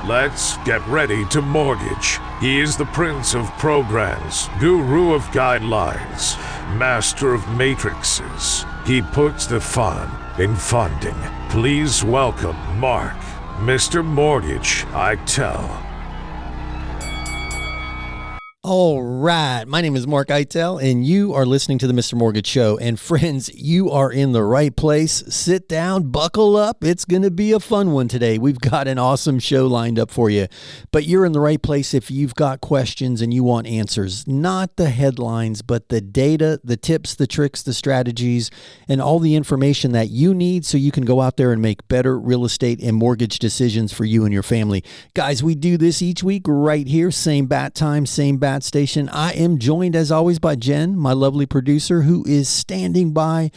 Let's get ready to mortgage. He is the prince of programs, guru of guidelines, master of matrices. He puts the fun in funding. Please welcome Mark, Mr. Mortgage Eitel. All right. My name is Mark Eitel, and you are listening to the Mr. Mortgage Show. And friends, you are in the right place. Sit down, buckle up. It's going to be a fun one today. We've got an awesome show lined up for you. But you're in the right place if you've got questions and you want answers. Not the headlines, but the data, the tips, the tricks, the strategies, and all the information that you need so you can go out there and make better real estate and mortgage decisions for you and your family. Guys, we do this each week right here. Same bat time, same bat station. I am joined as always by Jen, my lovely producer, who is standing by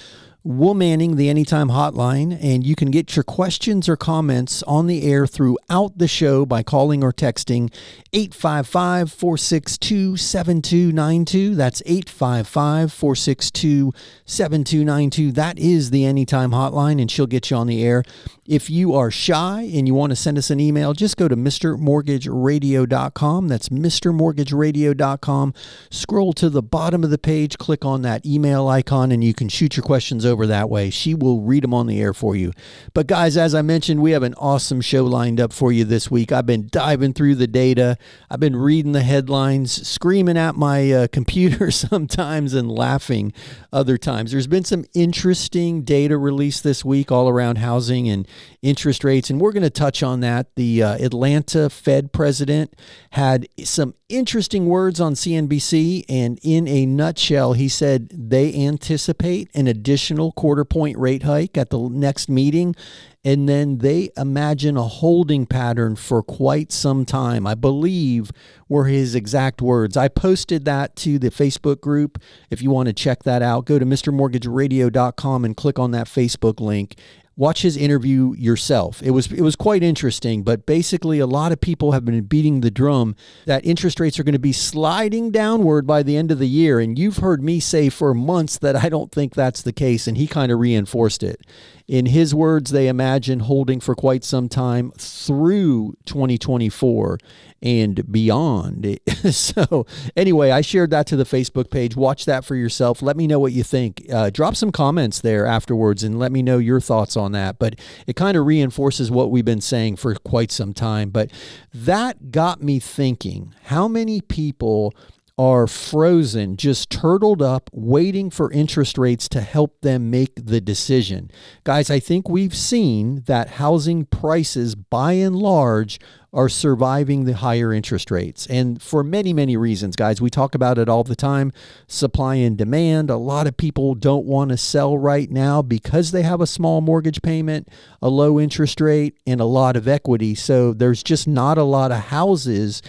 womanning the Anytime Hotline, and you can get your questions or comments on the air throughout the show by calling or texting 855-462-7292. That's 855-462-7292. That is the Anytime Hotline, and she'll get you on the air. If you are shy and you want to send us an email, just go to mrmortgageradio.com. That's mrmortgageradio.com. Scroll to the bottom of the page, click on that email icon, and you can shoot your questions over that way. She will read them on the air for you. But guys, as I mentioned, we have an awesome show lined up for you this week. I've been diving through the data. I've been reading the headlines, screaming at my computer sometimes and laughing other times. There's been some interesting data released this week all around housing and interest rates, and we're going to touch on that. The Atlanta Fed president had some interesting words on CNBC, and in a nutshell, he said they anticipate an additional quarter-point rate hike at the next meeting, and then they imagine a holding pattern for quite some time, I believe were his exact words. I posted that to the Facebook group. If you want to check that out, go to mrmortgageradio.com and click on that Facebook link. Watch his interview yourself. It was quite interesting, but basically a lot of people have been beating the drum that interest rates are going to be sliding downward by the end of the year. And you've heard me say for months that I don't think that's the case, and he kind of reinforced it. In his words, they imagine holding for quite some time through 2024 and beyond. So anyway, I shared that to the Facebook page. Watch that for yourself. Let me know what you think. Drop some comments there afterwards and let me know your thoughts on that. But it kind of reinforces what we've been saying for quite some time. But that got me thinking, how many people are frozen, just turtled up, waiting for interest rates to help them make the decision? Guys, I think we've seen that housing prices, by and large, are surviving the higher interest rates. And for many, many reasons, guys, we talk about it all the time. Supply and demand. A lot of people don't want to sell right now because they have a small mortgage payment, a low interest rate, and a lot of equity. So there's just not a lot of houses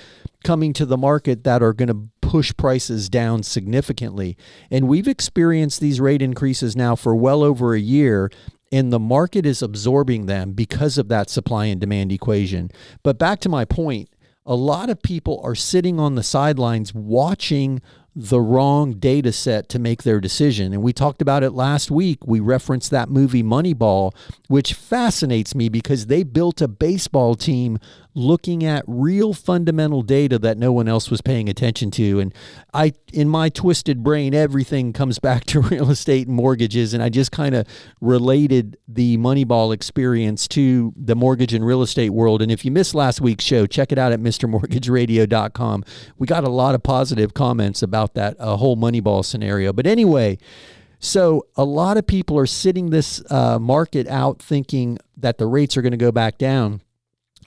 coming to the market that are going to push prices down significantly. And we've experienced these rate increases now for well over a year, and the market is absorbing them because of that supply and demand equation. But back to my point, a lot of people are sitting on the sidelines watching the wrong data set to make their decision. And we talked about it last week. We referenced that movie Moneyball, which fascinates me because they built a baseball team looking at real fundamental data that no one else was paying attention to. And in my twisted brain, everything comes back to real estate and mortgages. And I just kind of related the Moneyball experience to the mortgage and real estate world. And if you missed last week's show, check it out at mrmortgageradio.com. We got a lot of positive comments about that whole Moneyball scenario. But anyway, so a lot of people are sitting this market out thinking that the rates are going to go back down.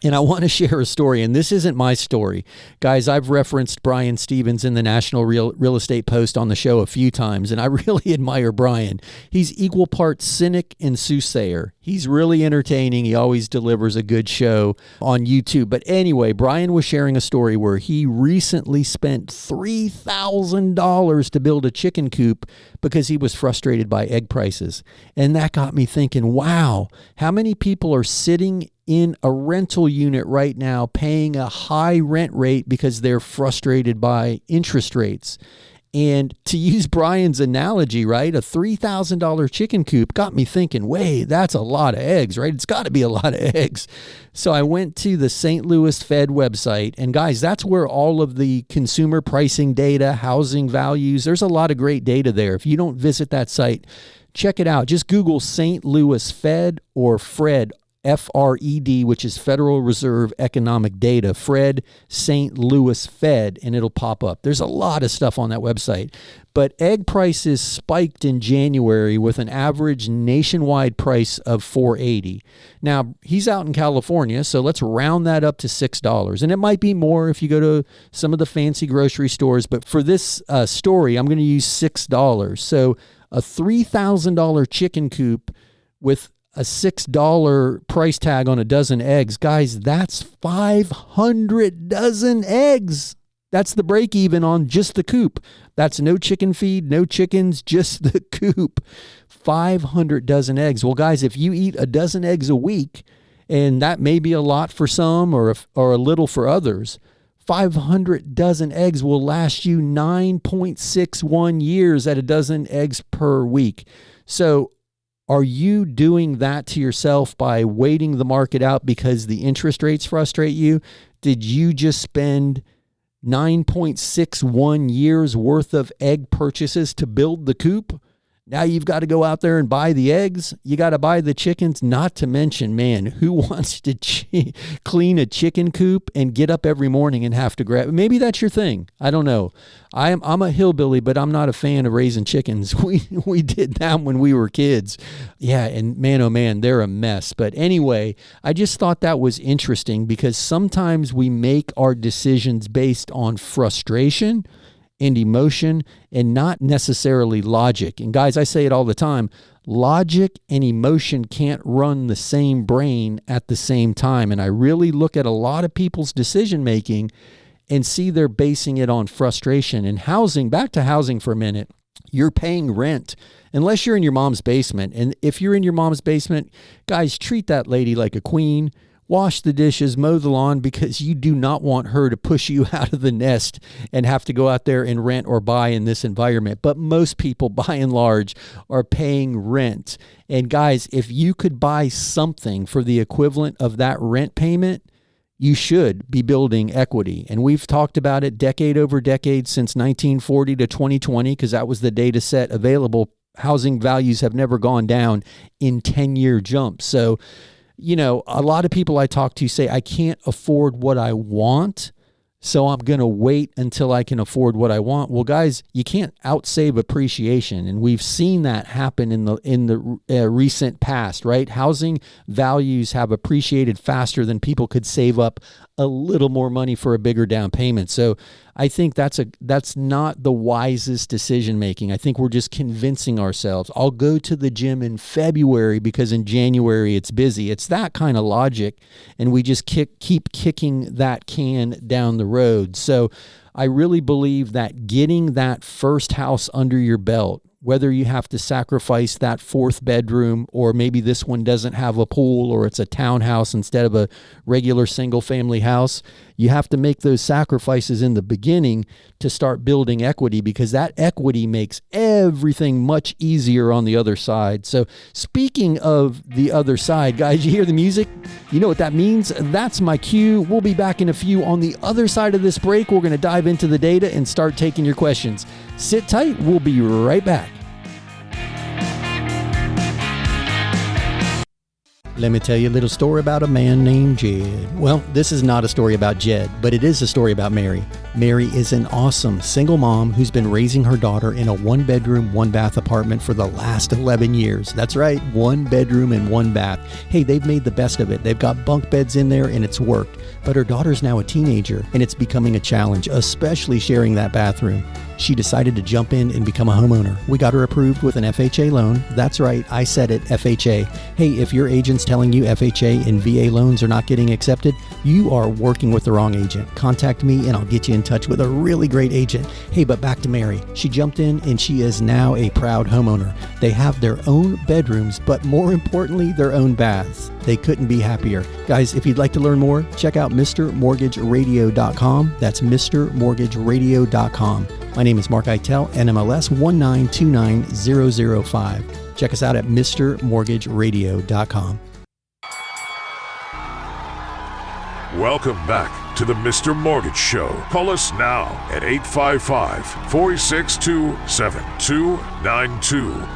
And I want to share a story, and this isn't my story. Guys, I've referenced Brian Stevens in the National Real Estate Post on the show a few times, and I really admire Brian. He's equal parts cynic and soothsayer. He's really entertaining. He always delivers a good show on YouTube. But anyway, Brian was sharing a story where he recently spent $3,000 to build a chicken coop because he was frustrated by egg prices. And that got me thinking, wow, how many people are sitting in a rental unit right now paying a high rent rate because they're frustrated by interest rates? And to use Brian's analogy, right, a $3,000 chicken coop got me thinking, wait, that's a lot of eggs, right? It's got to be a lot of eggs. So I went to the St. Louis Fed website, and guys, that's where all of the consumer pricing data, housing values, there's a lot of great data there. If you don't visit that site, check it out. Just Google St. Louis Fed or FRED, FRED, which is Federal Reserve Economic Data, FRED, St. Louis Fed, and it'll pop up. There's a lot of stuff on that website. But egg prices spiked in January with an average nationwide price of $4.80. Now, he's out in California, so let's round that up to $6. And it might be more if you go to some of the fancy grocery stores, but for this story, I'm going to use $6. So a $3,000 chicken coop with a $6 price tag on a dozen eggs. Guys, that's 500 dozen eggs. That's the break even on just the coop. That's no chicken feed, no chickens, just the coop. 500 dozen eggs. Well, guys, if you eat a dozen eggs a week, and that may be a lot for some or a little for others, 500 dozen eggs will last you 9.61 years at a dozen eggs per week. So are you doing that to yourself by waiting the market out because the interest rates frustrate you? Did you just spend 9.61 years worth of egg purchases to build the coop? Now you've got to go out there and buy the eggs. You got to buy the chickens, not to mention, man, who wants to clean a chicken coop and get up every morning and have to grab? Maybe that's your thing. I don't know. I'm a hillbilly, but I'm not a fan of raising chickens. We did that when we were kids. Yeah, and man, oh man, they're a mess. But anyway, I just thought that was interesting because sometimes we make our decisions based on frustration and emotion and not necessarily logic. And guys, I say it all the time, logic and emotion can't run the same brain at the same time. And I really look at a lot of people's decision making and see they're basing it on frustration. And housing, back to housing for a minute, you're paying rent unless you're in your mom's basement. And if you're in your mom's basement, guys, treat that lady like a queen. Wash the dishes, mow the lawn, because you do not want her to push you out of the nest and have to go out there and rent or buy in this environment. But most people, by and large, are paying rent. And guys, if you could buy something for the equivalent of that rent payment, you should be building equity. And we've talked about it decade over decade since 1940 to 2020, because that was the data set available. Housing values have never gone down in 10-year jumps. So, you know, a lot of people I talk to say, I can't afford what I want, so I'm going to wait until I can afford what I want. Well, guys, you can't outsave appreciation, and we've seen that happen in the recent past, right? Housing values have appreciated faster than people could save up a little more money for a bigger down payment. So I think that's not the wisest decision making. I think we're just convincing ourselves. I'll go to the gym in February because in January it's busy. It's that kind of logic, and we just keep kicking that can down the road. So I really believe that getting that first house under your belt, whether you have to sacrifice that fourth bedroom, or maybe this one doesn't have a pool, or it's a townhouse instead of a regular single family house, you have to make those sacrifices in the beginning to start building equity, because that equity makes everything much easier on the other side. So speaking of the other side, guys, you hear the music? You know what that means? That's my cue. We'll be back in a few. On the other side of this break, we're going to dive into the data and start taking your questions. Sit tight. We'll be right back. Let me tell you a little story about a man named Jed. Well, this is not a story about Jed, but it is a story about Mary. Mary is an awesome single mom who's been raising her daughter in a 1-bedroom, 1-bath apartment for the last 11 years. That's right, 1 bedroom and 1 bath. Hey, they've made the best of it. They've got bunk beds in there and it's worked. But her daughter's now a teenager and it's becoming a challenge, especially sharing that bathroom. She decided to jump in and become a homeowner. We got her approved with an FHA loan. That's right, I said it, FHA. Hey, if your agent's telling you FHA and VA loans are not getting accepted, you are working with the wrong agent. Contact me and I'll get you in touch with a really great agent. Hey, but back to Mary. She jumped in and she is now a proud homeowner. They have their own bedrooms, but more importantly, their own baths. They couldn't be happier. Guys, if you'd like to learn more, check out MrMortgageRadio.com. That's MrMortgageRadio.com. My name is Mark Eitel, NMLS 1929005. Check us out at MrMortgageRadio.com. Welcome back to the Mr. Mortgage Show. Call us now at 855-462-7292.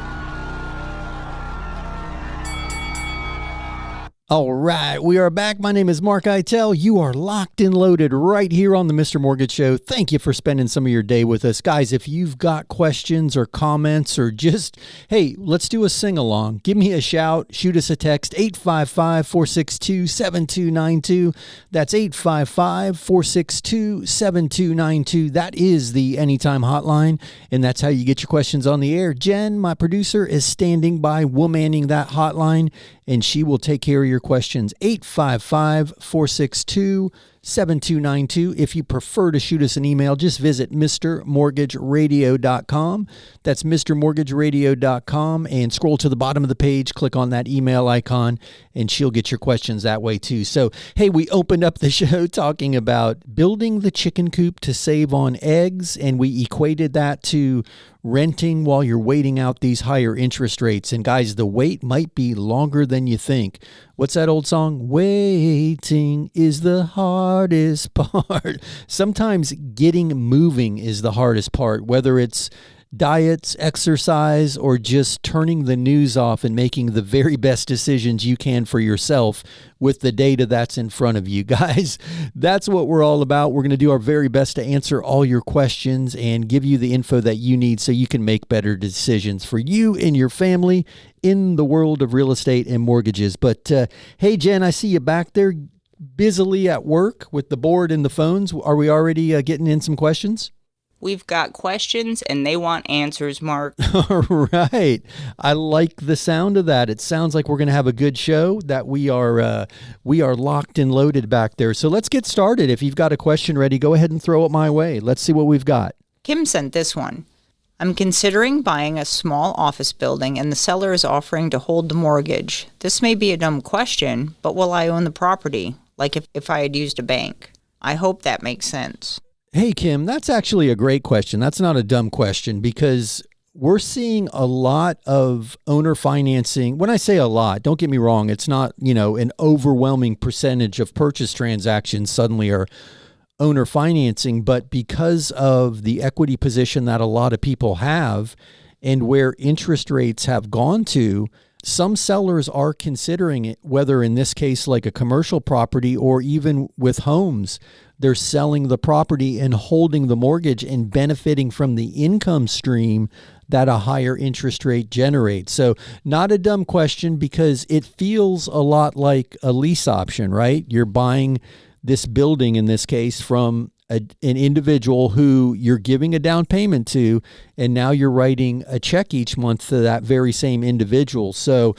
All right, we are back. My name is Mark Eitel. You are locked and loaded right here on the Mr. Mortgage Show. Thank you for spending some of your day with us. Guys, if you've got questions or comments or just, hey, let's do a sing-along. Give me a shout. Shoot us a text, 855-462-7292. That's 855-462-7292. That is the Anytime Hotline, and that's how you get your questions on the air. Jen, my producer, is standing by, womanning that hotline, and she will take care of your questions. 855-462-7292. If you prefer to shoot us an email, just visit MrMortgageRadio.com. That's MrMortgageRadio.com, and scroll to the bottom of the page, click on that email icon, and she'll get your questions that way too. So, hey, we opened up the show talking about building the chicken coop to save on eggs, and we equated that to renting while you're waiting out these higher interest rates. And guys, the wait might be longer than you think. What's that old song? Waiting is the hardest part. Sometimes getting moving is the hardest part, whether it's diets, exercise, or just turning the news off and making the very best decisions you can for yourself with the data that's in front of you. Guys, that's what we're all about. We're going to do our very best to answer all your questions and give you the info that you need so you can make better decisions for you and your family in the world of real estate and mortgages. But hey, Jen, I see you back there busily at work with the board and the phones. Are we already getting in some questions? We've got questions and they want answers, Mark. All right. I like the sound of that. It sounds like we're going to have a good show, that we are locked and loaded back there. So let's get started. If you've got a question ready, go ahead and throw it my way. Let's see what we've got. Kim sent this one. I'm considering buying a small office building and the seller is offering to hold the mortgage. This may be a dumb question, but will I own the property? Like if I had used a bank? I hope that makes sense. Hey, Kim, that's actually a great question. That's not a dumb question, because we're seeing a lot of owner financing. When I say a lot, don't get me wrong, it's not, an overwhelming percentage of purchase transactions suddenly are owner financing, but because of the equity position that a lot of people have and where interest rates have gone to, some sellers are considering it, whether in this case like a commercial property or even with homes. They're selling the property and holding the mortgage and benefiting from the income stream that a higher interest rate generates. So not a dumb question, because it feels a lot like a lease option, right? You're buying this building, in this case, from an individual who you're giving a down payment to, and now you're writing a check each month to that very same individual. So,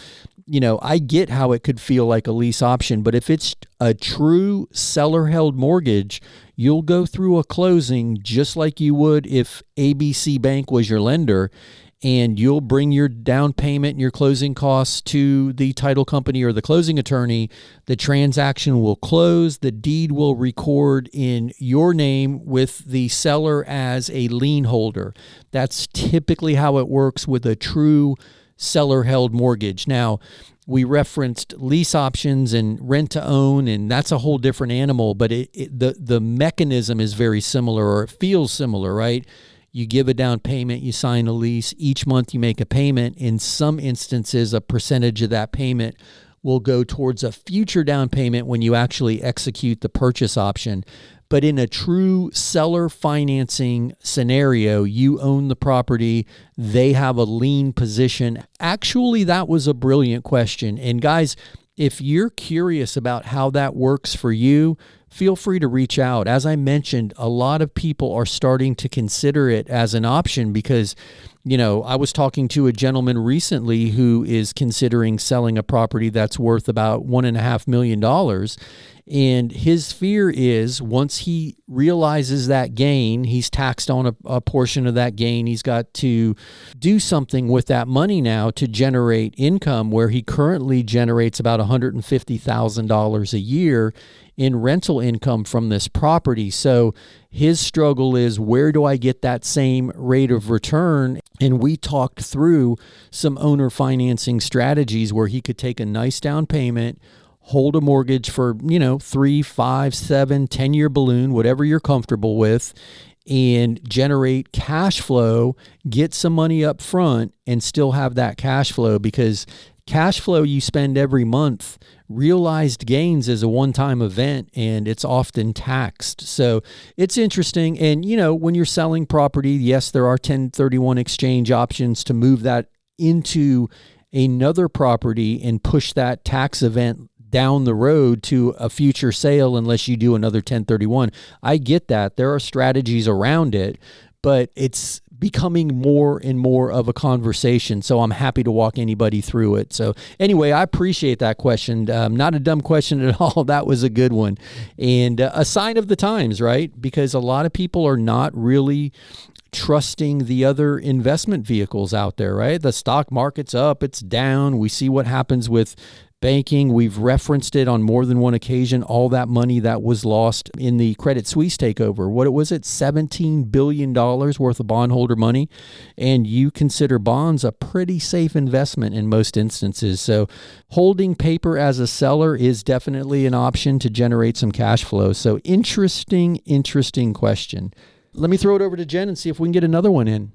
I get how it could feel like a lease option, but if it's a true seller-held mortgage, you'll go through a closing just like you would if ABC Bank was your lender, and you'll bring your down payment and your closing costs to the title company or the closing attorney. The transaction will close. The deed will record in your name with the seller as a lien holder. That's typically how it works with a true seller-held mortgage. Now, we referenced lease options and rent-to-own, and that's a whole different animal, but the mechanism is very similar, or it feels similar, right? You give a down payment, you sign a lease. Each month you make a payment. In some instances, a percentage of that payment will go towards a future down payment when you actually execute the purchase option. But in a true seller financing scenario, you own the property, they have a lien position. Actually, that was a brilliant question. And guys, if you're curious about how that works for you, feel free to reach out. As I mentioned, a lot of people are starting to consider it as an option because, I was talking to a gentleman recently who is considering selling a property that's worth about $1.5 million. And his fear is once he realizes that gain, he's taxed on a portion of that gain. He's got to do something with that money now to generate income, where he currently generates about $150,000 a year in rental income from this property. So his struggle is, where do I get that same rate of return? And we talked through some owner financing strategies where he could take a nice down payment, hold a mortgage for, 3, 5, 7, 10-year balloon, whatever you're comfortable with, and generate cash flow, get some money up front, and still have that cash flow, because cash flow you spend every month, realized gains is a one-time event and it's often taxed. So it's interesting. And, when you're selling property, yes, there are 1031 exchange options to move that into another property and push that tax event down the road to a future sale unless you do another 1031. I get that. There are strategies around it, but it's becoming more and more of a conversation. So I'm happy to walk anybody through it. So anyway, I appreciate that question. Not a dumb question at all. That was a good one. And a sign of the times, right? Because a lot of people are not really trusting the other investment vehicles out there, right? The stock market's up, it's down. We see what happens with banking. We've referenced it on more than one occasion, all that money that was lost in the Credit Suisse takeover. What was it? $17 billion worth of bondholder money. And you consider bonds a pretty safe investment in most instances. So holding paper as a seller is definitely an option to generate some cash flow. So interesting question. Let me throw it over to Jen and see if we can get another one in.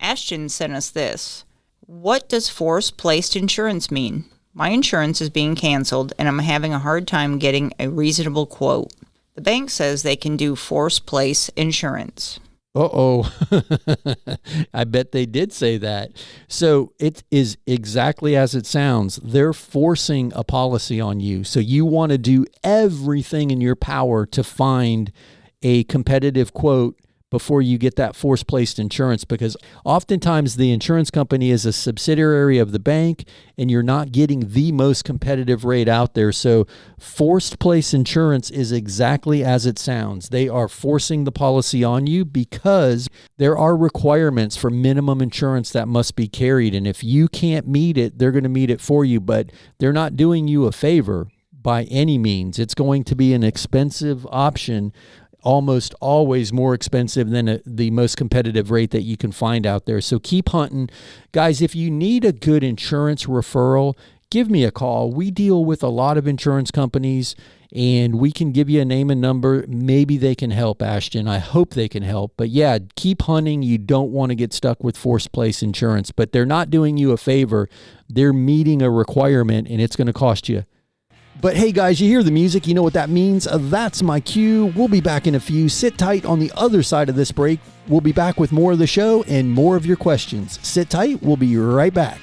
Ashton sent us this. What does force-placed insurance mean? My insurance is being canceled, and I'm having a hard time getting a reasonable quote. The bank says they can do force-place insurance. Uh-oh. I bet they did say that. So it is exactly as it sounds. They're forcing a policy on you. So you want to do everything in your power to find a competitive quote before you get that force-placed insurance, because oftentimes the insurance company is a subsidiary of the bank and you're not getting the most competitive rate out there. So forced-place insurance is exactly as it sounds. They are forcing the policy on you because there are requirements for minimum insurance that must be carried. And if you can't meet it, they're going to meet it for you, but they're not doing you a favor by any means. It's going to be an expensive option, almost always more expensive than the most competitive rate that you can find out there. So keep hunting. Guys, if you need a good insurance referral, give me a call. We deal with a lot of insurance companies, and we can give you a name and number. Maybe they can help, Ashton. I hope they can help. But yeah, keep hunting. You don't want to get stuck with forced place insurance, but they're not doing you a favor. They're meeting a requirement, and it's going to cost you. But hey guys, you hear the music, you know what that means. That's my cue. We'll be back in a few. Sit tight on the other side of this break. We'll be back with more of the show and more of your questions. Sit tight. We'll be right back.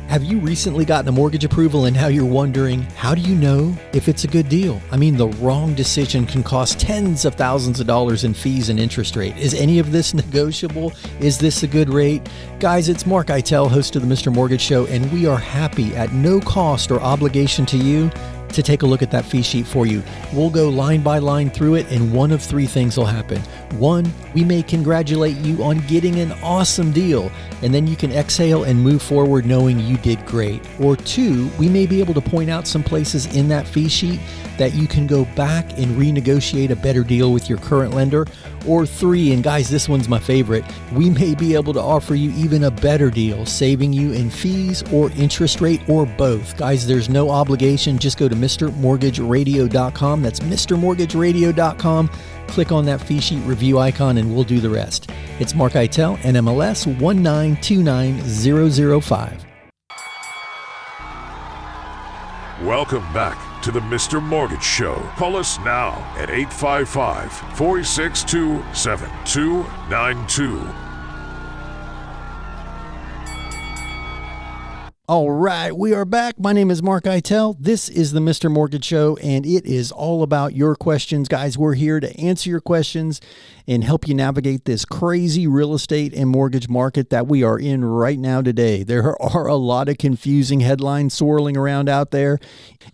Have you recently gotten a mortgage approval and now you're wondering, how do you know if it's a good deal? I mean, the wrong decision can cost tens of thousands of dollars in fees and interest rate. Is any of this negotiable? Is this a good rate? Guys, it's Mark Eitel, host of the Mr. Mortgage Show, and we are happy at no cost or obligation to you to take a look at that fee sheet for you. We'll go line by line through it, and one of three things will happen. One, we may congratulate you on getting an awesome deal, and then you can exhale and move forward knowing you did great. Or two, we may be able to point out some places in that fee sheet that you can go back and renegotiate a better deal with your current lender. Or three, and guys, this one's my favorite, we may be able to offer you even a better deal, saving you in fees or interest rate or both. Guys, there's no obligation. Just go to MrMortgageRadio.com. That's MrMortgageRadio.com. Click on that fee sheet review icon and we'll do the rest. It's Mark Eitel, NMLS 1929005. Welcome back to the Mr. Mortgage Show. Call us now at 855-462-7292. All right, we are back. My name is Mark Eitel. This is the Mr. Mortgage Show, and it is all about your questions. Guys, we're here to answer your questions and help you navigate this crazy real estate and mortgage market that we are in right now today. There are a lot of confusing headlines swirling around out there,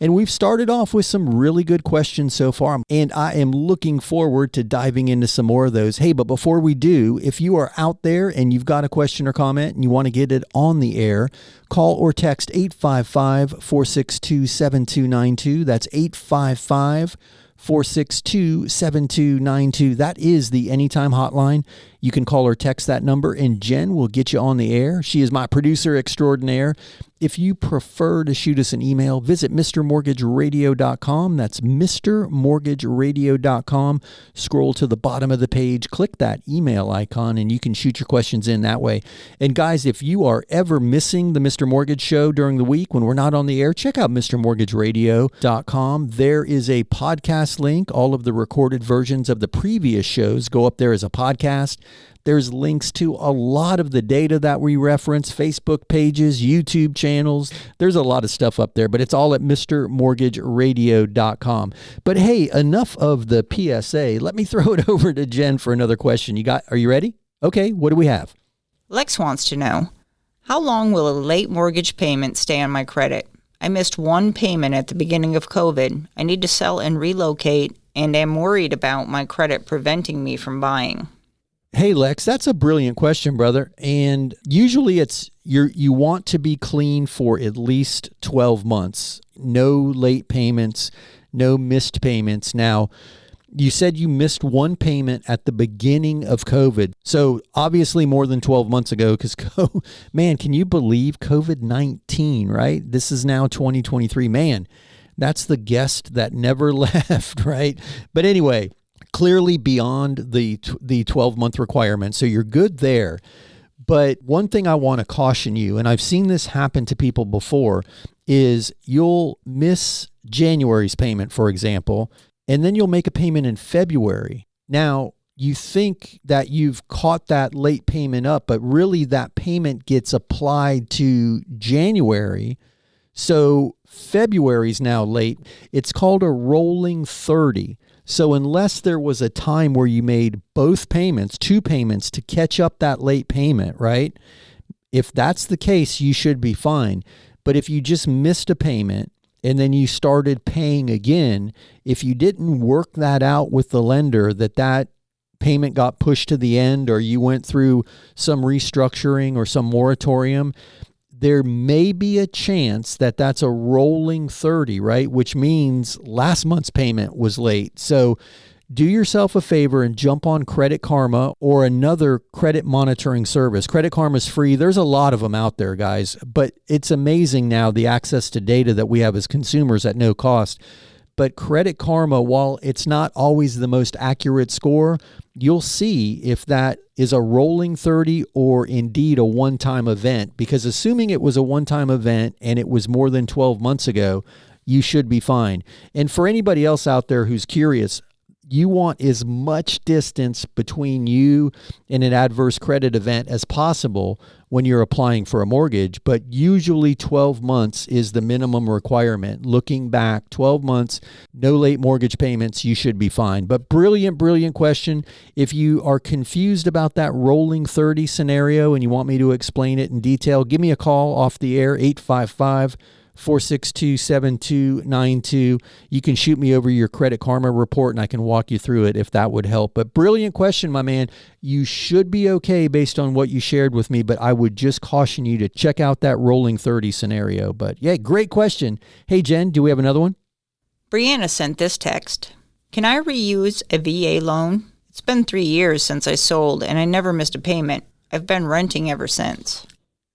and we've started off with some really good questions so far, and I am looking forward to diving into some more of those. Hey, but before we do, if you are out there and you've got a question or comment and you want to get it on the air, call or text 855-462-7292. That's 855-462-7292. That is the Anytime Hotline. You can call or text that number, and Jen will get you on the air. She is my producer extraordinaire. If you prefer to shoot us an email, visit MrMortgageRadio.com. That's MrMortgageRadio.com. Scroll to the bottom of the page, click that email icon, and you can shoot your questions in that way. And guys, if you are ever missing the Mr. Mortgage Show during the week when we're not on the air, check out MrMortgageRadio.com. There is a podcast link. All of the recorded versions of the previous shows go up there as a podcast. There's links to a lot of the data that we reference, Facebook pages, YouTube channels. There's a lot of stuff up there, but it's all at MrMortgageRadio.com. But hey, enough of the PSA. Let me throw it over to Jen for another question. Are you ready? Okay, what do we have? Lex wants to know, how long will a late mortgage payment stay on my credit? I missed one payment at the beginning of COVID. I need to sell and relocate, and am worried about my credit preventing me from buying. Hey, Lex, that's a brilliant question, brother. And usually it's you want to be clean for at least 12 months. No late payments, no missed payments. Now, you said you missed one payment at the beginning of COVID. So obviously more than 12 months ago, because, man, can you believe COVID-19, right? This is now 2023. Man, that's the guest that never left, right? But anyway, clearly beyond the 12-month requirement. So you're good there. But one thing I want to caution you, and I've seen this happen to people before, is you'll miss January's payment, for example, and then you'll make a payment in February. Now, you think that you've caught that late payment up, but really that payment gets applied to January. So February's now late. It's called a rolling 30. So unless there was a time where you made both payments, two payments to catch up that late payment, right? If that's the case, you should be fine. But if you just missed a payment and then you started paying again, if you didn't work that out with the lender that payment got pushed to the end, or you went through some restructuring or some moratorium, there may be a chance that that's a rolling 30, right? Which means last month's payment was late. So do yourself a favor and jump on Credit Karma or another credit monitoring service. Credit Karma is free. There's a lot of them out there, guys. But it's amazing now the access to data that we have as consumers at no cost. But Credit Karma, while it's not always the most accurate score, you'll see if that is a rolling 30 or indeed a one-time event. Because assuming it was a one-time event and it was more than 12 months ago, you should be fine. And for anybody else out there who's curious, you want as much distance between you and an adverse credit event as possible when you're applying for a mortgage, but usually 12 months is the minimum requirement. Looking back, 12 months, no late mortgage payments, you should be fine. But brilliant, brilliant question. If you are confused about that rolling 30 scenario and you want me to explain it in detail, give me a call off the air, 855-462-7292. You can shoot me over your Credit Karma report and I can walk you through it if that would help. But brilliant question, my man. You should be okay based on what you shared with me, but I would just caution you to check out that rolling 30 scenario. But yeah, great question. Hey, Jen, do we have another one? Brianna sent this text. Can I reuse a VA loan? It's been 3 years since I sold and I never missed a payment. I've been renting ever since.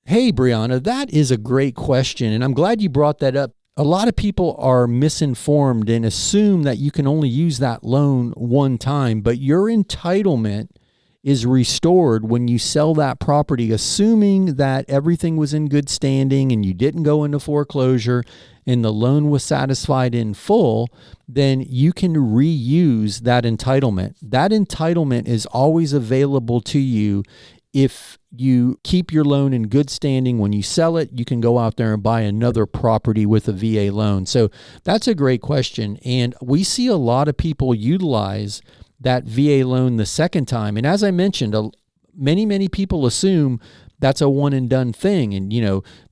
Hey, Brianna, that is a great question, and I'm glad you brought that up. A lot of people are misinformed and assume that you can only use that loan one time, but your entitlement is restored when you sell that property, assuming that everything was in good standing and you didn't go into foreclosure and the loan was satisfied in full, then you can reuse that entitlement. That entitlement is always available to you if you keep your loan in good standing, when you sell it, you can go out there and buy another property with a VA loan. So that's a great question. And we see a lot of people utilize that VA loan the second time. And as I mentioned, many people assume that's a one and done thing. And,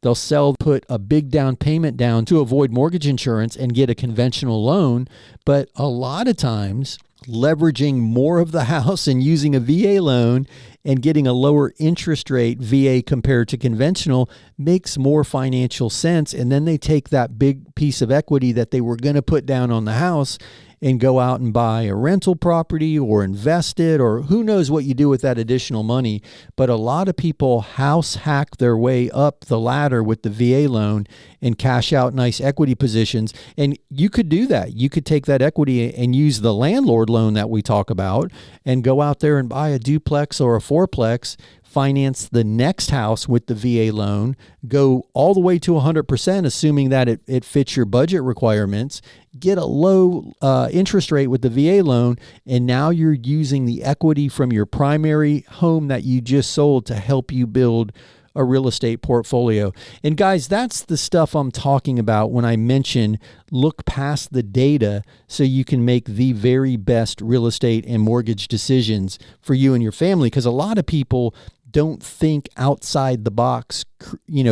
they'll put a big down payment down to avoid mortgage insurance and get a conventional loan. But a lot of times, leveraging more of the house and using a VA loan and getting a lower interest rate VA compared to conventional makes more financial sense. And then they take that big piece of equity that they were going to put down on the house and go out and buy a rental property or invest it, or who knows what you do with that additional money. But a lot of people house hack their way up the ladder with the VA loan and cash out nice equity positions. And you could do that. You could take that equity and use the landlord loan that we talk about and go out there and buy a duplex or a fourplex, finance the next house with the VA loan, go all the way to 100%, assuming that it fits your budget requirements, get a low interest rate with the VA loan, and now you're using the equity from your primary home that you just sold to help you build a real estate portfolio. And guys, that's the stuff I'm talking about when I mention look past the data so you can make the very best real estate and mortgage decisions for you and your family. Because a lot of people don't think outside the box,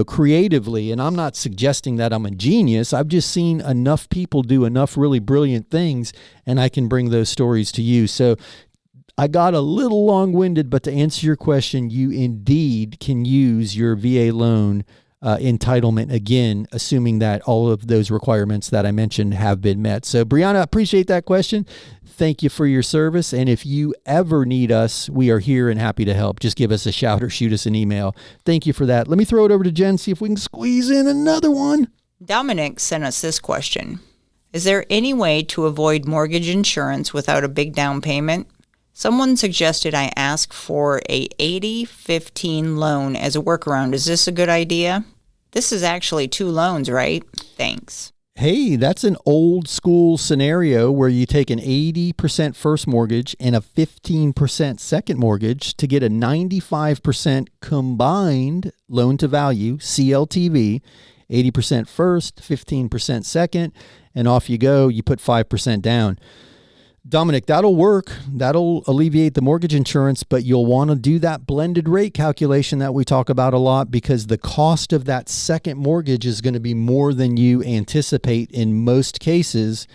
creatively. And I'm not suggesting that I'm a genius. I've just seen enough people do enough really brilliant things, and I can bring those stories to you. So I got a little long-winded, but to answer your question, you indeed can use your VA loan entitlement again, assuming that all of those requirements that I mentioned have been met. So Brianna, I appreciate that question. Thank you for your service. And if you ever need us, we are here and happy to help. Just give us a shout or shoot us an email. Thank you for that. Let me throw it over to Jen, see if we can squeeze in another one. Dominic sent us this question. Is there any way to avoid mortgage insurance without a big down payment? Someone suggested I ask for a 80-15 loan as a workaround. Is this a good idea? This is actually 2 loans, right? Thanks. Hey, that's an old school scenario where you take an 80% first mortgage and a 15% second mortgage to get a 95% combined loan to value, CLTV, 80% first, 15% second, and off you go. You put 5% down. Dominic, that'll work. That'll alleviate the mortgage insurance, but you'll want to do that blended rate calculation that we talk about a lot, because the cost of that second mortgage is going to be more than you anticipate in most cases.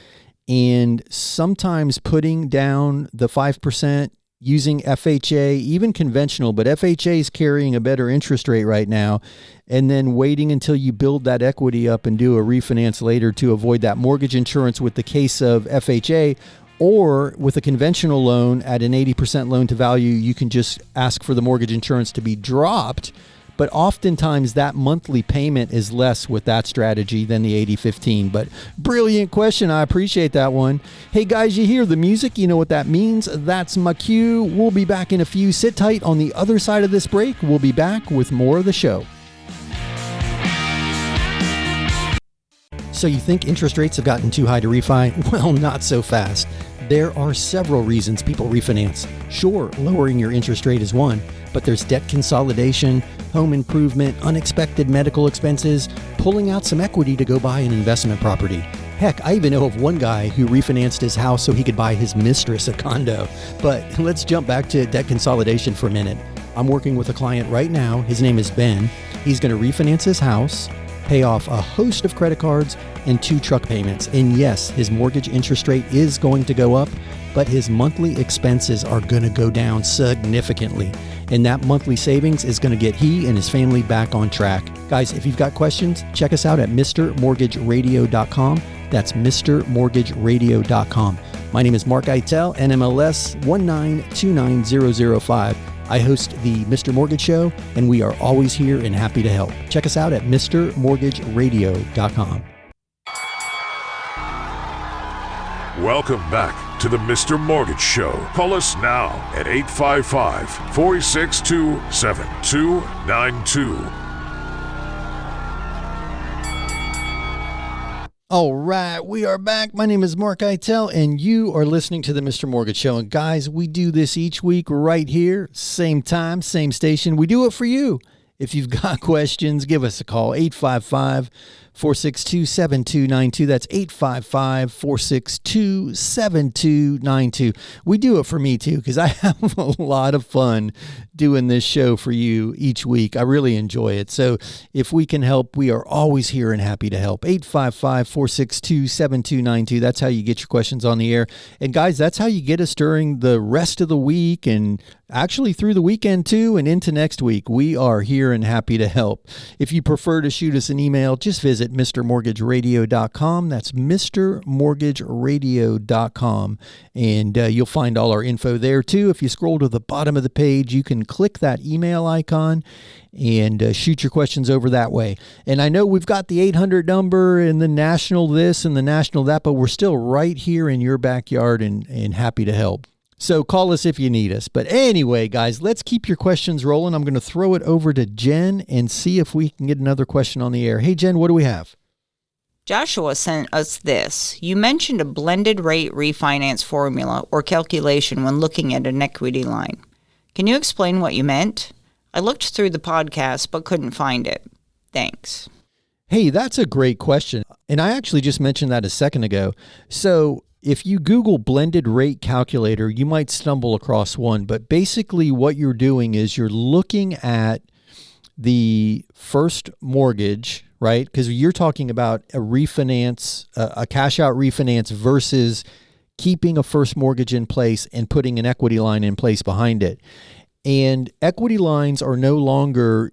And sometimes putting down the 5% using FHA, even conventional, but FHA is carrying a better interest rate right now, and then waiting until you build that equity up and do a refinance later to avoid that mortgage insurance with the case of FHA. Or with a conventional loan at an 80% loan to value, you can just ask for the mortgage insurance to be dropped. But oftentimes that monthly payment is less with that strategy than the 80-15. But brilliant question. I appreciate that one. Hey guys, you hear the music? You know what that means. That's my cue. We'll be back in a few. Sit tight on the other side of this break. We'll be back with more of the show. So you think interest rates have gotten too high to refi? Well, not so fast. There are several reasons people refinance. Sure, lowering your interest rate is one, but there's debt consolidation, home improvement, unexpected medical expenses, pulling out some equity to go buy an investment property. Heck, I even know of one guy who refinanced his house so he could buy his mistress a condo. But let's jump back to debt consolidation for a minute. I'm working with a client right now. His name is Ben. He's going to refinance his house, pay off a host of credit cards, and 2 truck payments. And yes, his mortgage interest rate is going to go up, but his monthly expenses are going to go down significantly. And that monthly savings is going to get he and his family back on track. Guys, if you've got questions, check us out at MrMortgageRadio.com. That's MrMortgageRadio.com. My name is Mark Eitel, NMLS 1929005. I host the Mr. Mortgage Show, and we are always here and happy to help. Check us out at MrMortgageRadio.com. Welcome back to the Mr. Mortgage Show. Call us now at 855-462-7292. All right, we are back. My name is Mark Eitel, and you are listening to the Mr. Mortgage Show. And guys, we do this each week right here, same time, same station. We do it for you. If you've got questions, give us a call, 855-462-7292. That's 855-462-7292. We do it for me too, because I have a lot of fun doing this show for you each week. I really enjoy it. So if we can help, we are always here and happy to help. 855-462-7292. That's how you get your questions on the air. And guys, that's how you get us during the rest of the week and actually through the weekend too and into next week. We are here and happy to help. If you prefer to shoot us an email, just visit MrMortgageRadio.com. That's MrMortgageRadio.com. And you'll find all our info there too. If you scroll to the bottom of the page, you can click that email icon and shoot your questions over that way. And I know we've got the 800 number and the national this and the national that, but we're still right here in your backyard and happy to help. So call us if you need us. But anyway, guys, let's keep your questions rolling. I'm going to throw it over to Jen and see if we can get another question on the air. Hey, Jen, what do we have? Joshua sent us this. You mentioned a blended rate refinance formula or calculation when looking at an equity line. Can you explain what you meant? I looked through the podcast but couldn't find it. Thanks. Hey, that's a great question. And I actually just mentioned that a second ago. So if you Google blended rate calculator, you might stumble across one. But basically what you're doing is you're looking at the first mortgage, right? Because you're talking about a refinance, a cash out refinance versus keeping a first mortgage in place and putting an equity line in place behind it. And equity lines are no longer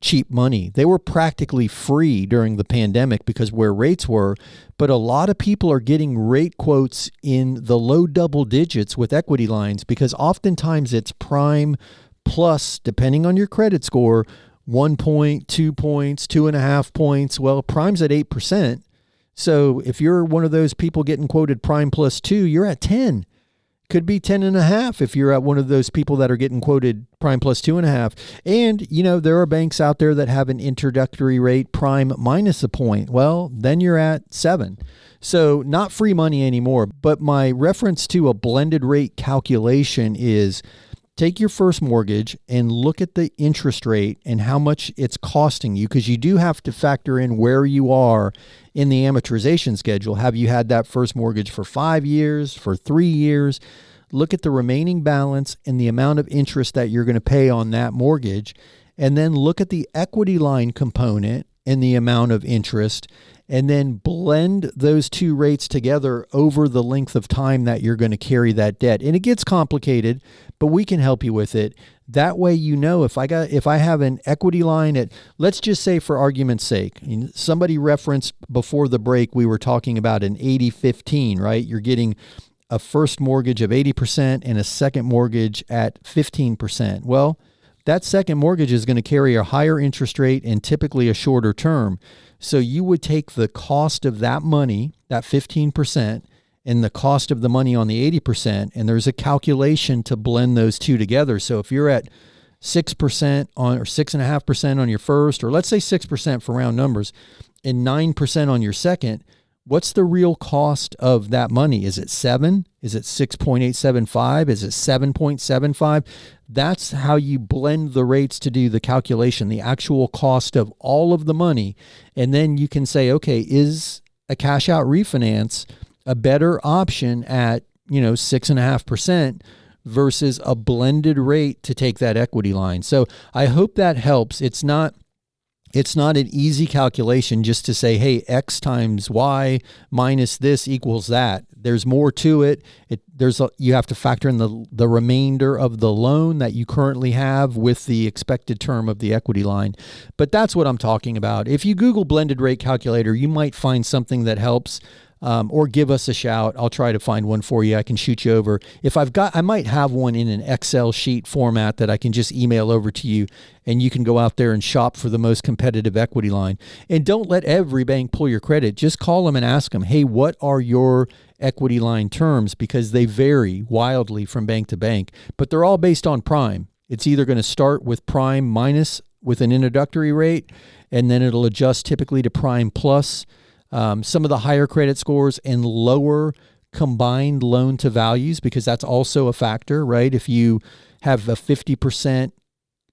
cheap money. They were practically free during the pandemic because where rates were, but a lot of people are getting rate quotes in the low double digits with equity lines because oftentimes it's prime plus, depending on your credit score, 1 point, 2 points, 2.5 points. Well, prime's at 8%. So if you're one of those people getting quoted prime plus 2, you're at 10. Could be 10.5 if you're at one of those people that are getting quoted prime plus 2.5. And, you know, there are banks out there that have an introductory rate prime minus a point. Well, then you're at 7. So not free money anymore. But my reference to a blended rate calculation is take your first mortgage and look at the interest rate and how much it's costing you, because you do have to factor in where you are in the amortization schedule. Have you had that first mortgage for 5 years, for 3 years? Look at the remaining balance and the amount of interest that you're going to pay on that mortgage, and then look at the equity line component and the amount of interest, and then blend those two rates together over the length of time that you're going to carry that debt. And it gets complicated, but we can help you with it. That way, you know, if I have an equity line at, let's just say for argument's sake, somebody referenced before the break, we were talking about an 80-15, right? You're getting a first mortgage of 80% and a second mortgage at 15%. Well, that second mortgage is going to carry a higher interest rate and typically a shorter term. So you would take the cost of that money, that 15%, and the cost of the money on the 80%, and there's a calculation to blend those two together. So if you're at 6% on, or 6.5% on your first, or let's say 6% for round numbers, and 9% on your second, what's the real cost of that money? Is it 7? Is it 6.875? Is it 7.75? That's how you blend the rates to do the calculation, the actual cost of all of the money. And then you can say, okay, is a cash out refinance a better option at, 6.5% versus a blended rate to take that equity line? So I hope that helps. It's not an easy calculation just to say, hey, X times Y minus this equals that. There's more to it. You have to factor in the remainder of the loan that you currently have with the expected term of the equity line. But that's what I'm talking about. If you Google blended rate calculator, you might find something that helps. Or give us a shout. I'll try to find one for you. I can shoot you over. I might have one in an Excel sheet format that I can just email over to you, and you can go out there and shop for the most competitive equity line. And don't let every bank pull your credit. Just call them and ask them, hey, what are your equity line terms? Because they vary wildly from bank to bank, but they're all based on prime. It's either going to start with prime minus with an introductory rate, and then it'll adjust typically to prime plus. some of the higher credit scores and lower combined loan to values, because that's also a factor, right? If you have a 50%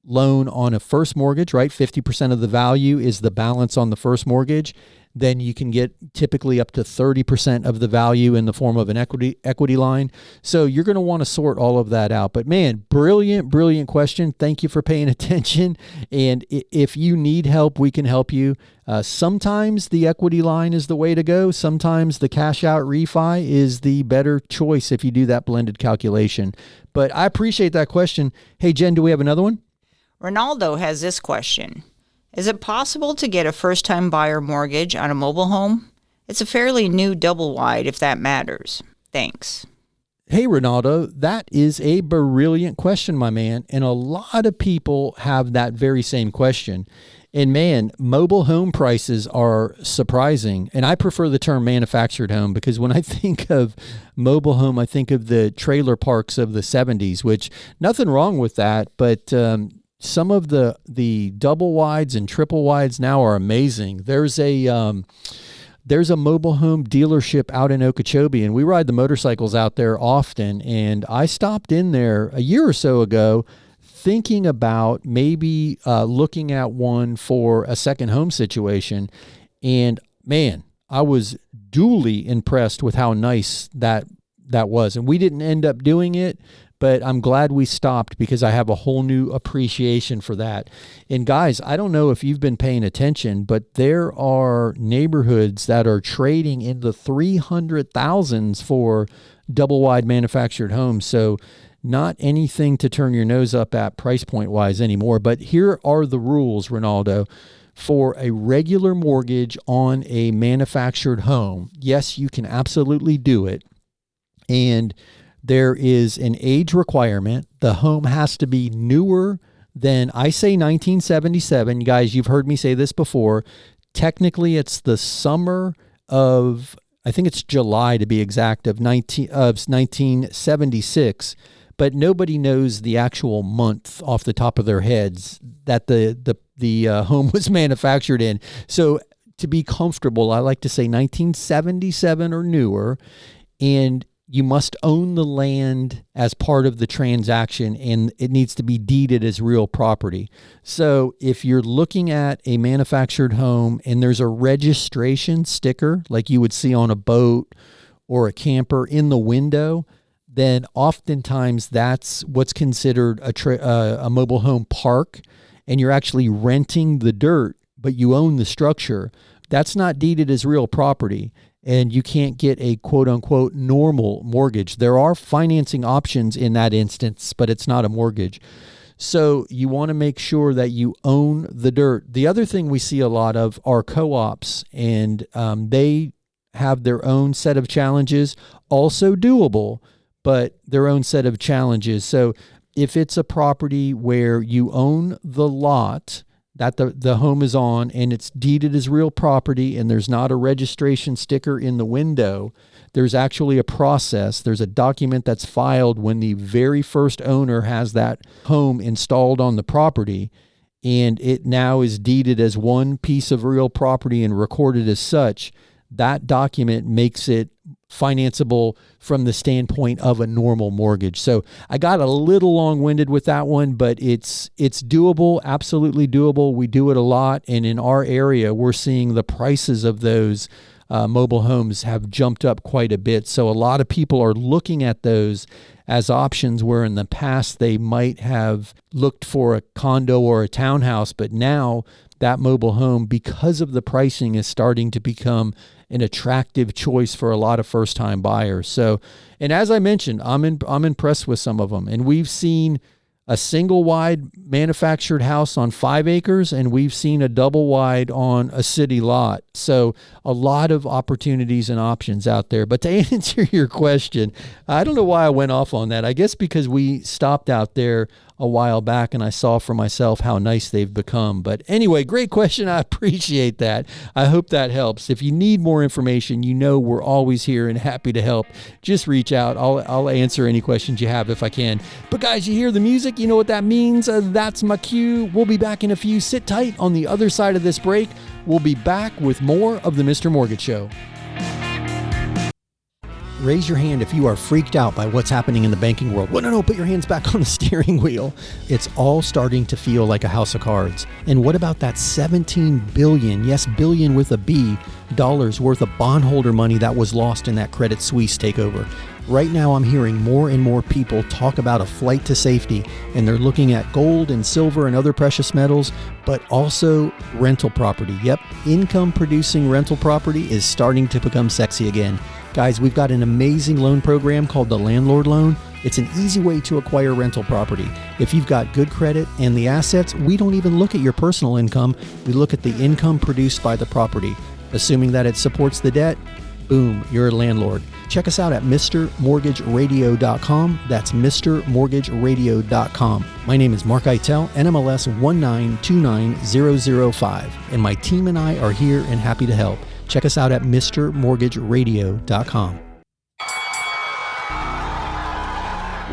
loan on a first mortgage, right? 50% of the value is the balance on the first mortgage. Then you can get typically up to 30% of the value in the form of an equity line. So you're going to want to sort all of that out. But man, brilliant question. Thank you for paying attention. And if you need help, we can help you. Sometimes the equity line is the way to go. Sometimes the cash out refi is the better choice if you do that blended calculation. But I appreciate that question. Hey, Jen, do we have another one? Ronaldo has this question. Is it possible to get a first-time buyer mortgage on a mobile home? It's a fairly new double wide, if that matters. Thanks. Hey, Ronaldo, that is a brilliant question, my man. And a lot of people have that very same question. And man, mobile home prices are surprising. And I prefer the term manufactured home, because when I think of mobile home, I think of the trailer parks of the 70s, which nothing wrong with that. But some of the double wides and triple wides now are amazing. There's a mobile home dealership out in Okeechobee, and we ride the motorcycles out there often. And I stopped in there a year or so ago thinking about maybe looking at one for a second home situation. And man, I was duly impressed with how nice that was. And we didn't end up doing it, but I'm glad we stopped, because I have a whole new appreciation for that. And guys, I don't know if you've been paying attention, but there are neighborhoods that are trading in the 300,000s for double wide manufactured homes. So not anything to turn your nose up at price point wise anymore. But here are the rules, Ronaldo. For a regular mortgage on a manufactured home, yes, you can absolutely do it. And there is an age requirement. The home has to be newer than, I say 1977. Guys, you've heard me say this before. Technically, it's the summer of, I think it's July to be exact, of 1976. But nobody knows the actual month off the top of their heads that the home was manufactured in. So to be comfortable, I like to say 1977 or newer, and you must own the land as part of the transaction, and it needs to be deeded as real property. So if you're looking at a manufactured home and there's a registration sticker like you would see on a boat or a camper in the window, then oftentimes that's what's considered a mobile home park, and you're actually renting the dirt, but you own the structure. That's not deeded as real property, and you can't get a quote-unquote normal mortgage. There are financing options in that instance, but it's not a mortgage. So you want to make sure that you own the dirt. The other thing we see a lot of are co-ops, and they have their own set of challenges, also doable, but their own set of challenges. So if it's a property where you own the lot that the home is on, and it's deeded as real property, and there's not a registration sticker in the window, there's actually a process. There's a document that's filed when the very first owner has that home installed on the property, and it now is deeded as one piece of real property and recorded as such. That document makes it financeable from the standpoint of a normal mortgage. So I got a little long-winded with that one, but it's doable, absolutely doable. We do it a lot, and in our area, we're seeing the prices of those mobile homes have jumped up quite a bit. So a lot of people are looking at those as options where in the past they might have looked for a condo or a townhouse, but now that mobile home, because of the pricing, is starting to become an attractive choice for a lot of first-time buyers. So, and as I mentioned, I'm impressed with some of them. And we've seen a single-wide manufactured house on 5 acres, and we've seen a double-wide on a city lot. So a lot of opportunities and options out there. But to answer your question, I don't know why I went off on that. I guess because we stopped out there a while back, and I saw for myself how nice they've become. But anyway, great question. I appreciate that. I hope that helps. If you need more information, you know we're always here and happy to help. Just reach out. I'll answer any questions you have if I can. But guys, you hear the music? You know what that means? That's my cue. We'll be back in a few. Sit tight on the other side of this break. We'll be back with more of the Mr. Mortgage Show. Raise your hand if you are freaked out by what's happening in the banking world. Well, no, put your hands back on the steering wheel. It's all starting to feel like a house of cards. And what about that $17 billion, yes, billion with a B, dollars worth of bondholder money that was lost in that Credit Suisse takeover? Right now, I'm hearing more and more people talk about a flight to safety, and they're looking at gold and silver and other precious metals, but also rental property. Yep, income-producing rental property is starting to become sexy again. Guys, we've got an amazing loan program called the Landlord Loan. It's an easy way to acquire rental property. If you've got good credit and the assets, we don't even look at your personal income. We look at the income produced by the property. Assuming that it supports the debt, boom, you're a landlord. Check us out at MrMortgageRadio.com. That's MrMortgageRadio.com. My name is Mark Eitel, NMLS 1929005, and my team and I are here and happy to help. Check us out at MrMortgageRadio.com.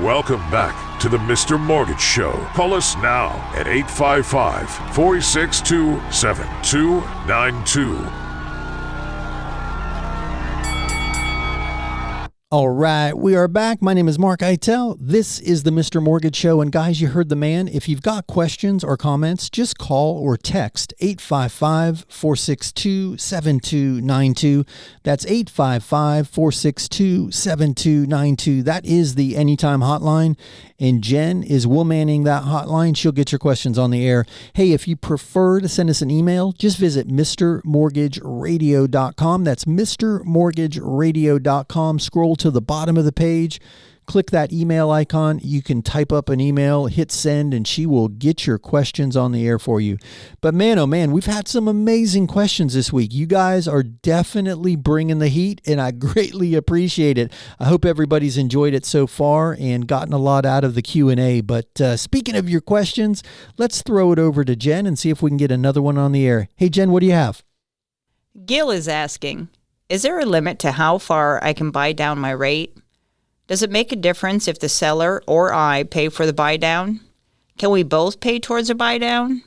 Welcome back to the Mr. Mortgage Show. Call us now at 855-462-7292. All right, we are back. My name is Mark Eitel. This is the Mr. Mortgage Show. And guys, you heard the man. If you've got questions or comments, just call or text 855-462-7292. That's 855-462-7292. That is the Anytime hotline. And Jen is woolmanning that hotline. She'll get your questions on the air. Hey, if you prefer to send us an email, just visit MrMortgageRadio.com. That's MrMortgageRadio.com. Scroll to the bottom of the page. Click that email icon. You can type up an email, hit send, and she will get your questions on the air for you. But man, oh man, we've had some amazing questions this week. You guys are definitely bringing the heat, and I greatly appreciate it. I hope everybody's enjoyed it so far and gotten a lot out of the Q&A. But speaking of your questions, let's throw it over to Jen and see if we can get another one on the air. Hey, Jen, what do you have? Gil is asking, is there a limit to how far I can buy down my rate? Does it make a difference if the seller or I pay for the buy down? Can we both pay towards a buy down?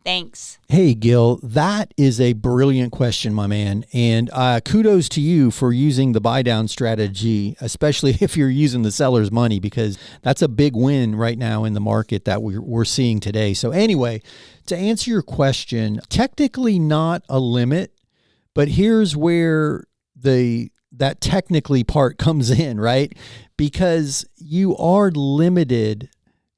Thanks. Hey, Gil, that is a brilliant question, my man. And kudos to you for using the buy down strategy, especially if you're using the seller's money, because that's a big win right now in the market that we're seeing today. So anyway, to answer your question, technically not a limit, but here's where that technically part comes in, right? Because you are limited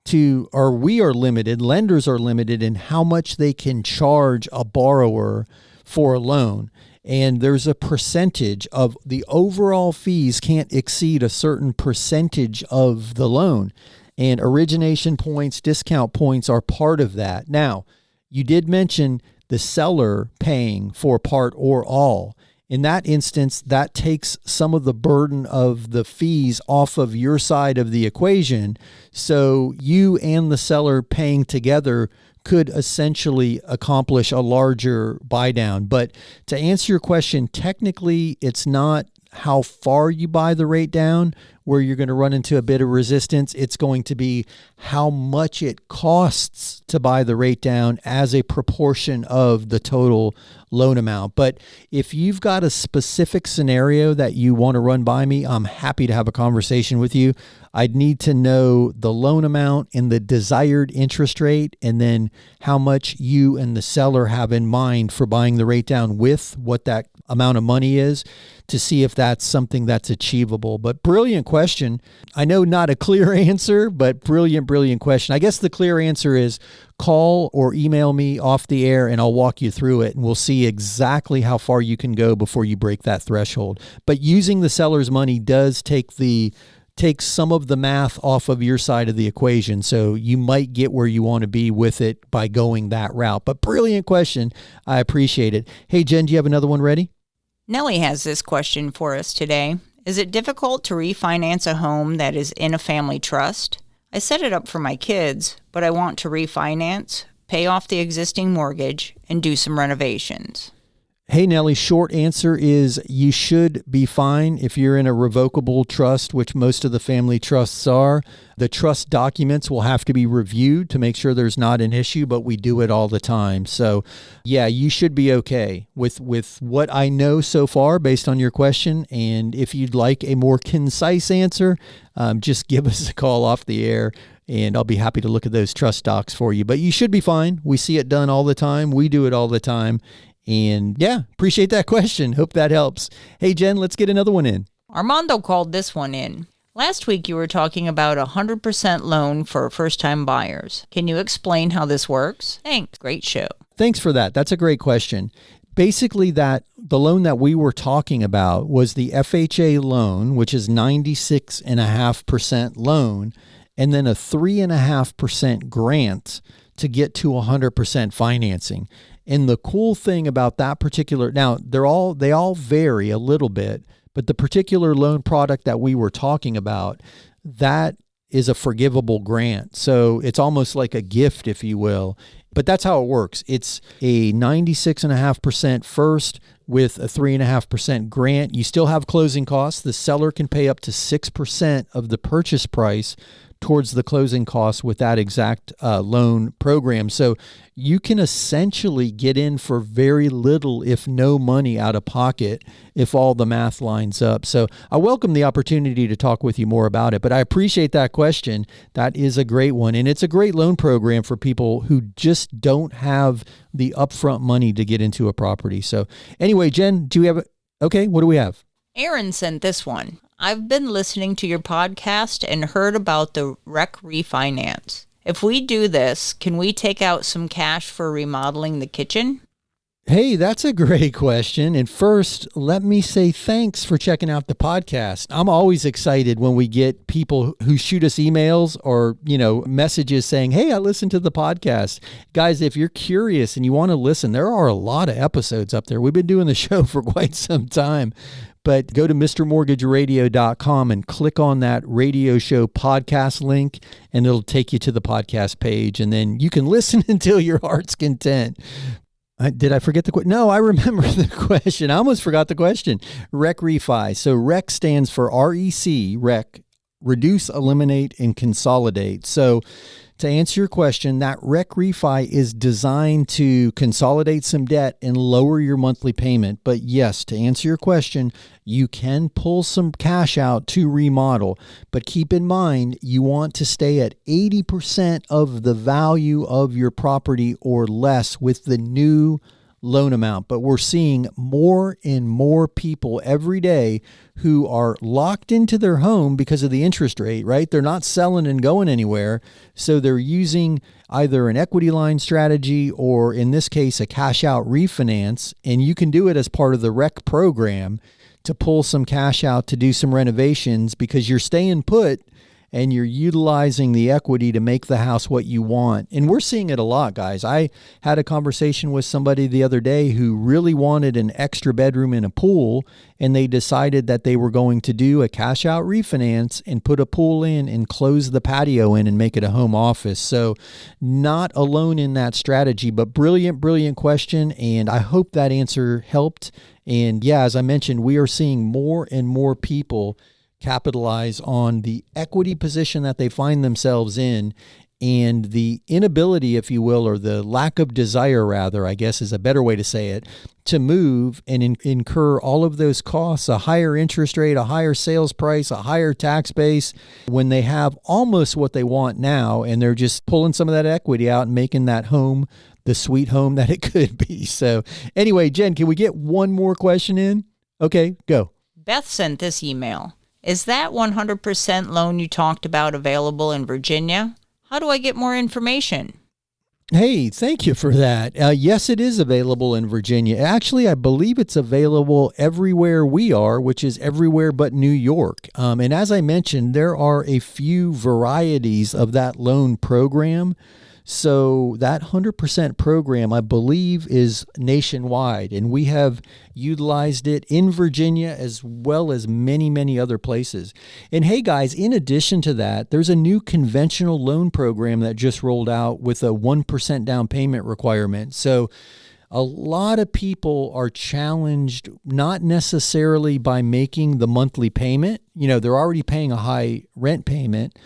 to, or we are limited, lenders are limited in how much they can charge a borrower for a loan. And there's a percentage of the overall fees can't exceed a certain percentage of the loan. And origination points, discount points are part of that. Now, you did mention the seller paying for part or all. In that instance, that takes some of the burden of the fees off of your side of the equation. So you and the seller paying together could essentially accomplish a larger buy down. But to answer your question, technically, it's not how far you buy the rate down where you're going to run into a bit of resistance. It's going to be how much it costs to buy the rate down as a proportion of the total loan amount. But if you've got a specific scenario that you want to run by me, I'm happy to have a conversation with you. I'd need to know the loan amount and the desired interest rate, and then how much you and the seller have in mind for buying the rate down with what that amount of money is, to see if that's something that's achievable. But brilliant question. I know not a clear answer, but brilliant question. I guess the clear answer is call or email me off the air and I'll walk you through it, and we'll see exactly how far you can go before you break that threshold. But using the seller's money does take some of the math off of your side of the equation. So you might get where you want to be with it by going that route. But brilliant question. I appreciate it. Hey, Jen, do you have another one ready? Nellie has this question for us today. Is it difficult to refinance a home that is in a family trust? I set it up for my kids, but I want to refinance, pay off the existing mortgage, and do some renovations. Hey, Nellie, short answer is you should be fine if you're in a revocable trust, which most of the family trusts are. The trust documents will have to be reviewed to make sure there's not an issue, but we do it all the time. So, yeah, you should be okay with what I know so far based on your question. And if you'd like a more concise answer, just give us a call off the air, and I'll be happy to look at those trust docs for you. But you should be fine. We see it done all the time. We do it all the time. And yeah, appreciate that question. Hope that helps. Hey, Jen, let's get another one in. Armando called this one in. Last week you were talking about a 100% loan for first-time buyers. Can you explain how this works? Thanks. Great show. Thanks for that. That's a great question. Basically, the loan that we were talking about was the FHA loan, which is 96.5% loan, and then a 3.5% grant to get to 100% financing. And the cool thing about that particular, now they all vary a little bit, but the particular loan product that we were talking about, that is a forgivable grant. So it's almost like a gift, if you will. But that's how it works. It's a 96.5% first with a 3.5% grant. You still have closing costs. The seller can pay up to 6% of the purchase price towards the closing costs with that exact loan program. So you can essentially get in for very little, if no money out of pocket, if all the math lines up. So I welcome the opportunity to talk with you more about it, but I appreciate that question. That is a great one. And it's a great loan program for people who just don't have the upfront money to get into a property. So anyway, Jen, do you have okay, what do we have? Aaron sent this one. I've been listening to your podcast and heard about the rec refinance. If we do this, can we take out some cash for remodeling the kitchen? Hey, that's a great question. And first, let me say thanks for checking out the podcast. I'm always excited when we get people who shoot us emails or, messages saying, hey, I listened to the podcast. Guys, if you're curious and you want to listen, there are a lot of episodes up there. We've been doing the show for quite some time. But go to MrMortgageRadio.com and click on that radio show podcast link, and it'll take you to the podcast page. And then you can listen until your heart's content. Did I forget the question? No, I remember the question. I almost forgot the question. Rec refi. So REC stands for REC, REC, reduce, eliminate, and consolidate. So to answer your question, that rec refi is designed to consolidate some debt and lower your monthly payment. But yes, to answer your question, you can pull some cash out to remodel. But keep in mind, you want to stay at 80% of the value of your property or less with the new loan amount. But we're seeing more and more people every day who are locked into their home because of the interest rate, right? They're not selling and going anywhere. So they're using either an equity line strategy or, in this case, a cash out refinance. And you can do it as part of the REC program to pull some cash out to do some renovations because you're staying put and you're utilizing the equity to make the house what you want. And we're seeing it a lot, guys. I had a conversation with somebody the other day who really wanted an extra bedroom and a pool, and they decided that they were going to do a cash out refinance and put a pool in and close the patio in and make it a home office. So not alone in that strategy, but brilliant, brilliant question. And I hope that answer helped. And yeah, as I mentioned, we are seeing more and more people capitalize on the equity position that they find themselves in and the inability, if you will, or the lack of desire, rather, I guess is a better way to say it, to move and incur all of those costs, a higher interest rate, a higher sales price, a higher tax base, when they have almost what they want now, and they're just pulling some of that equity out and making that home the sweet home that it could be. So anyway, Jen, can we get one more question in? Okay, go. Beth sent this email. Is that 100% loan you talked about available in Virginia? How do I get more information? Hey, thank you for that. Yes, it is available in Virginia. Actually, I believe it's available everywhere we are, which is everywhere but New York. And as I mentioned, there are a few varieties of that loan program. So that 100% program, I believe, is nationwide, and we have utilized it in Virginia as well as many, many other places. And hey, guys, in addition to that, there's a new conventional loan program that just rolled out with a 1% down payment requirement. So a lot of people are challenged, not necessarily by making the monthly payment. They're already paying a high rent payment.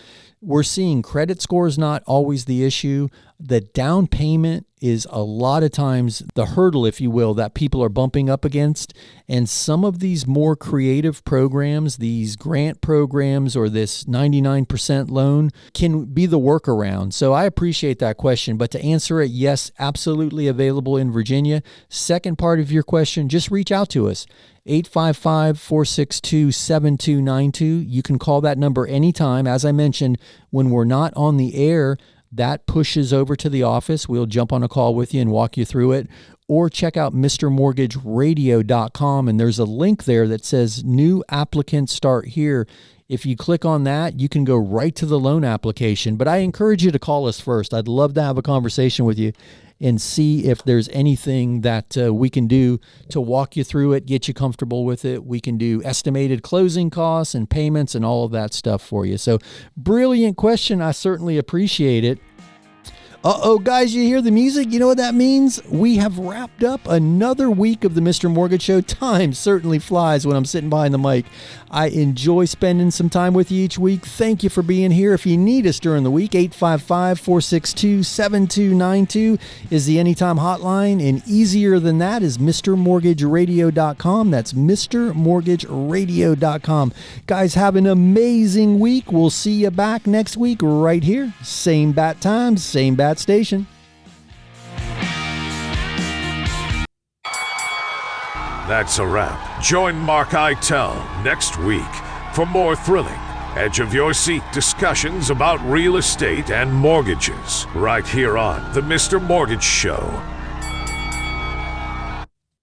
We're seeing credit scores not always the issue. The down payment is a lot of times the hurdle, if you will, that people are bumping up against. And some of these more creative programs, these grant programs or this 99% loan can be the workaround. So I appreciate that question. But to answer it, yes, absolutely available in Virginia. Second part of your question, just reach out to us. 855-462-7292. You can call that number anytime. As I mentioned, when we're not on the air, that pushes over to the office. We'll jump on a call with you and walk you through it. Or check out mrmortgageradio.com, and there's a link there that says new applicants start here. If you click on that, you can go right to the loan application. But I encourage you to call us first. I'd love to have a conversation with you and see if there's anything that we can do to walk you through it, get you comfortable with it. We can do estimated closing costs and payments and all of that stuff for you. So brilliant question. I certainly appreciate it. Uh-oh, guys, you hear the music? You know what that means? We have wrapped up another week of the Mr. Mortgage Show. Time certainly flies when I'm sitting behind the mic. I enjoy spending some time with you each week. Thank you for being here. If you need us during the week, 855-462-7292 is the Anytime hotline. And easier than that is mrmortgageradio.com. That's mrmortgageradio.com. Guys, have an amazing week. We'll see you back next week right here. Same bat time, same bat station. That's a wrap. Join Mark Eitel next week for more thrilling, edge-of-your-seat discussions about real estate and mortgages right here on The Mr. Mortgage Show.